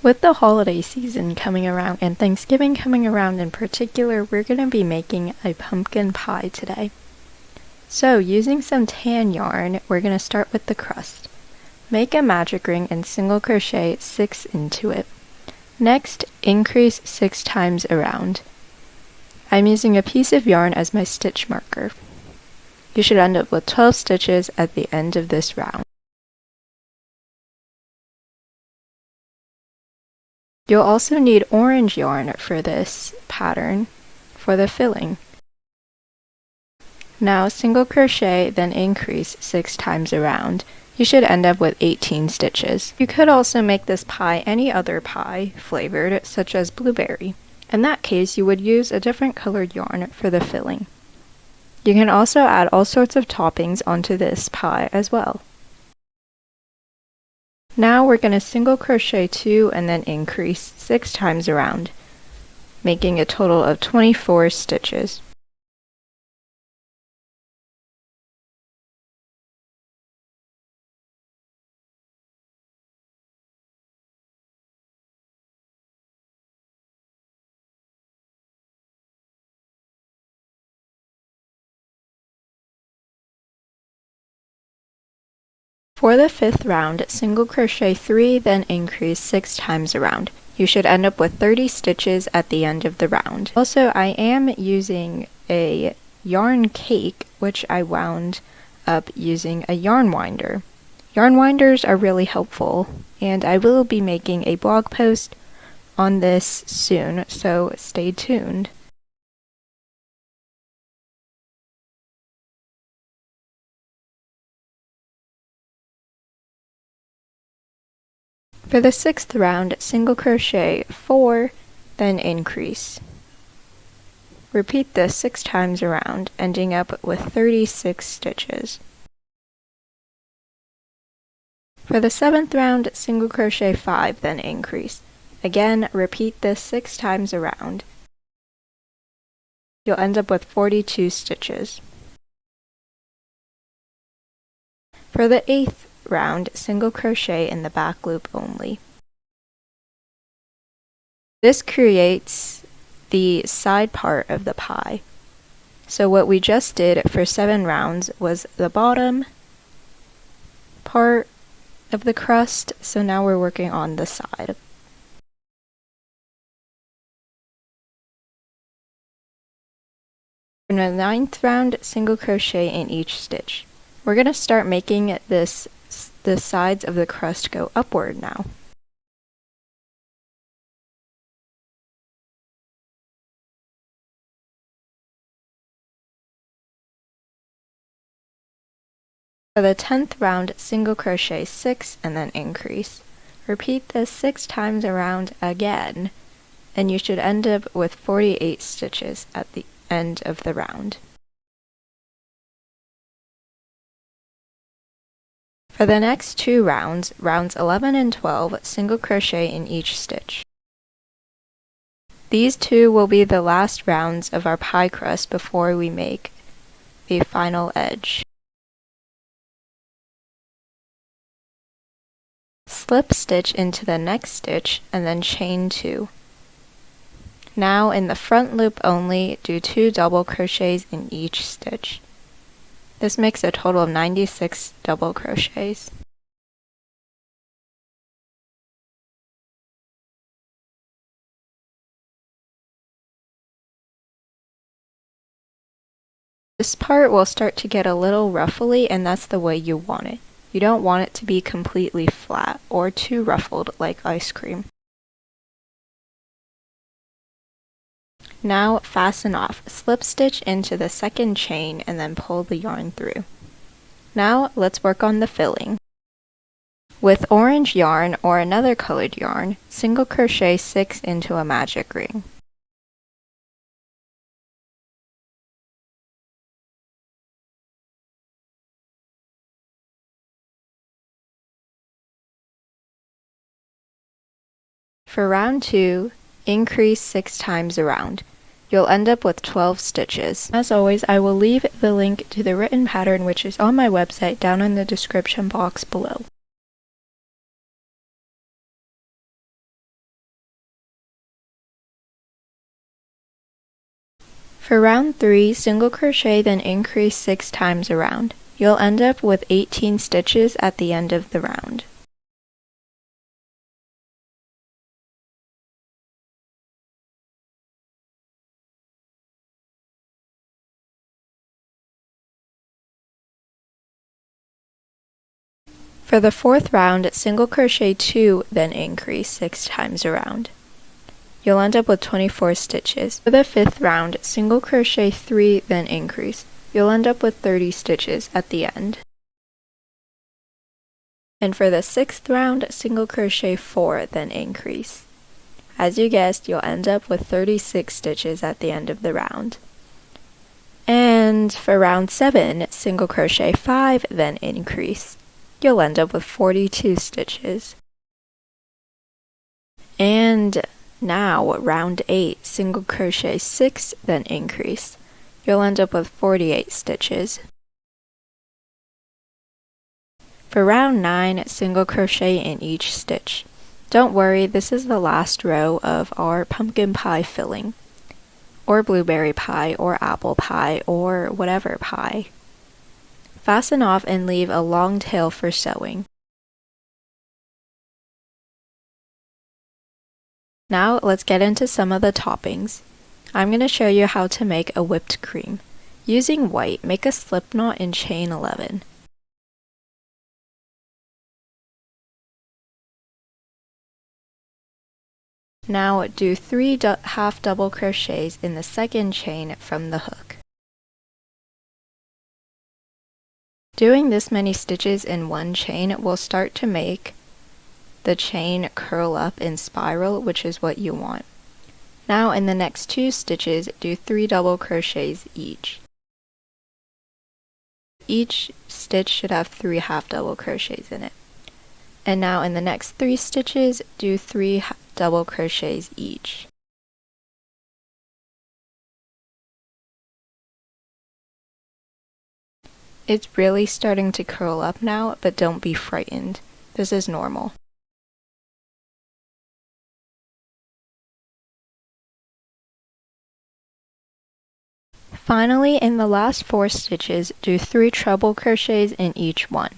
With the holiday season coming around and Thanksgiving coming around in particular, we're going to be making a pumpkin pie today. So using some tan yarn, we're going to start with the crust. Make a magic ring and single crochet 6 into it. Next, increase 6 times around. I'm using a piece of yarn as my stitch marker. You should end up with 12 stitches at the end of this round. You'll also need orange yarn for this pattern for the filling. Now single crochet, then increase 6 times around. You should end up with 18 stitches. You could also make this pie any other pie flavored, such as blueberry. In that case, you would use a different colored yarn for the filling. You can also add all sorts of toppings onto this pie as well. Now we're going to single crochet 2 and then increase 6 times around, making a total of 24 stitches. For the 5th round, single crochet 3, then increase 6 times around. You should end up with 30 stitches at the end of the round. Also, I am using a yarn cake, which I wound up using a yarn winder. Yarn winders are really helpful, and I will be making a blog post on this soon, so stay tuned. For the 6th round, single crochet 4, then increase. Repeat this 6 times around, ending up with 36 stitches. For the 7th round, single crochet 5, then increase. Again, repeat this 6 times around. You'll end up with 42 stitches. For the 8th round, single crochet in the back loop only. This creates the side part of the pie. So what we just did for 7 rounds was the bottom part of the crust, so now we're working on the side. In the 9th round, single crochet in each stitch. We're going to start making the sides of the crust go upward now. For the 10th round, single crochet 6 and then increase. Repeat this 6 times around again, and you should end up with 48 stitches at the end of the round. For the next 2 rounds, rounds 11 and 12, single crochet in each stitch. These 2 will be the last rounds of our pie crust before we make the final edge. Slip stitch into the next stitch and then chain 2. Now in the front loop only, do 2 double crochets in each stitch. This makes a total of 96 double crochets. This part will start to get a little ruffly, and that's the way you want it. You don't want it to be completely flat or too ruffled like ice cream. Now fasten off, slip stitch into the second chain and then pull the yarn through. Now let's work on the filling. With orange yarn or another colored yarn, single crochet 6 into a magic ring. For round 2, increase 6 times around. You'll end up with 12 stitches. As always, I will leave the link to the written pattern, which is on my website, down in the description box below. For round 3, single crochet, then increase 6 times around. You'll end up with 18 stitches at the end of the round. For the 4th round, single crochet 2, then increase 6 times around. You'll end up with 24 stitches. For the 5th round, single crochet 3, then increase. You'll end up with 30 stitches at the end. And for the 6th round, single crochet 4, then increase. As you guessed, you'll end up with 36 stitches at the end of the round. And for round 7, single crochet 5, then increase. You'll end up with 42 stitches. And now, round 8, single crochet 6, then increase. You'll end up with 48 stitches. For round 9, single crochet in each stitch. Don't worry, this is the last row of our pumpkin pie filling, or blueberry pie, or apple pie, or whatever pie. Fasten off and leave a long tail for sewing. Now let's get into some of the toppings. I'm going to show you how to make a whipped cream. Using white, make a slip knot in chain 11. Now do 3 half double crochets in the second chain from the hook. Doing this many stitches in one chain will start to make the chain curl up in spiral, which is what you want. Now in the next 2 stitches, do 3 double crochets each. Each stitch should have 3 half double crochets in it. And now in the next 3 stitches, do 3 double crochets each. It's really starting to curl up now, but don't be frightened. This is normal. Finally, in the last 4 stitches, do 3 treble crochets in each one.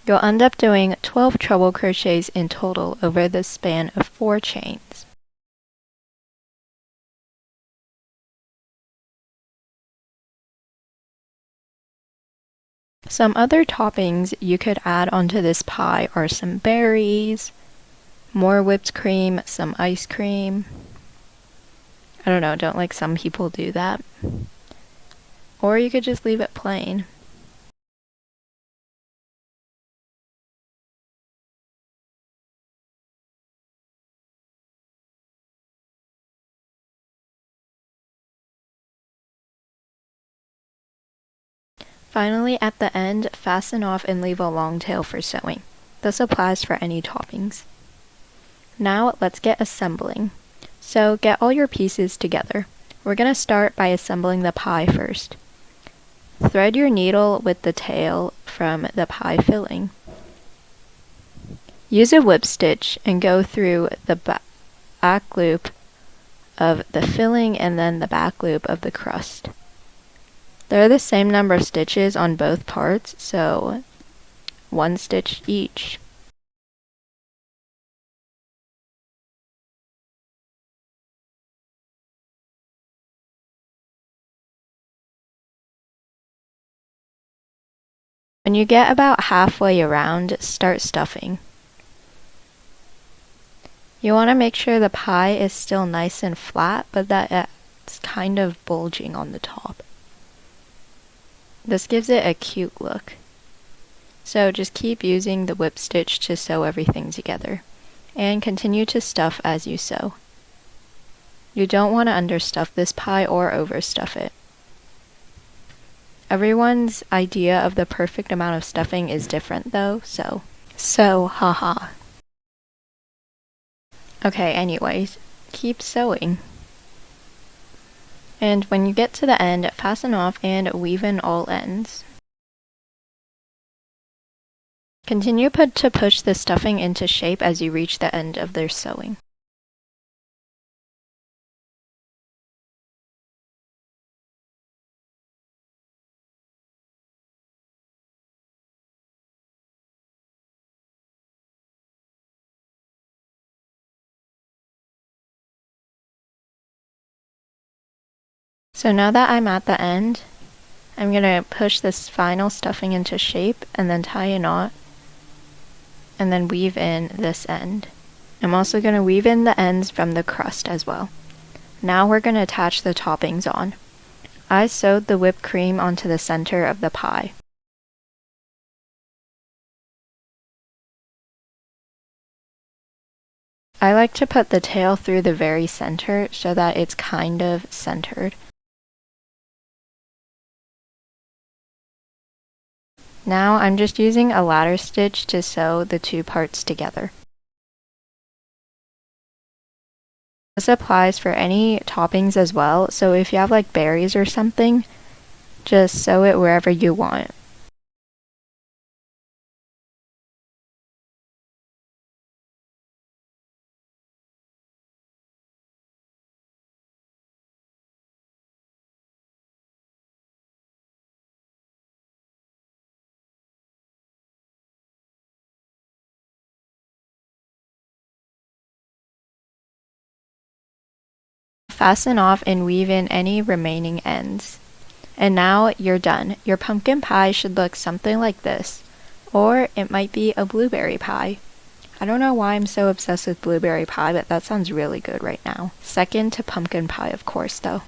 You'll end up doing 12 treble crochets in total over the span of 4 chains. Some other toppings you could add onto this pie are some berries, more whipped cream, some ice cream. I don't know, don't like some people do that. Or you could just leave it plain. Finally, at the end, fasten off and leave a long tail for sewing. This applies for any toppings. Now let's get assembling. So get all your pieces together. We're going to start by assembling the pie first. Thread your needle with the tail from the pie filling. Use a whip stitch and go through the back loop of the filling and then the back loop of the crust. There are the same number of stitches on both parts, so 1 stitch each. When you get about halfway around, start stuffing. You want to make sure the pie is still nice and flat, but that it's kind of bulging on the top. This gives it a cute look. So just keep using the whip stitch to sew everything together, and continue to stuff as you sew. You don't want to understuff this pie or overstuff it. Everyone's idea of the perfect amount of stuffing is different though, so haha. Okay, anyways, keep sewing. And when you get to the end, fasten off and weave in all ends. Continue to push the stuffing into shape as you reach the end of their sewing. So now that I'm at the end, I'm going to push this final stuffing into shape and then tie a knot and then weave in this end. I'm also going to weave in the ends from the crust as well. Now we're going to attach the toppings on. I sewed the whipped cream onto the center of the pie. I like to put the tail through the very center so that it's kind of centered. Now I'm just using a ladder stitch to sew the two parts together. This applies for any toppings as well, so if you have like berries or something, just sew it wherever you want. Fasten off and weave in any remaining ends. And now you're done. Your pumpkin pie should look something like this, or it might be a blueberry pie. I don't know why I'm so obsessed with blueberry pie, but that sounds really good right now. Second to pumpkin pie, of course, though.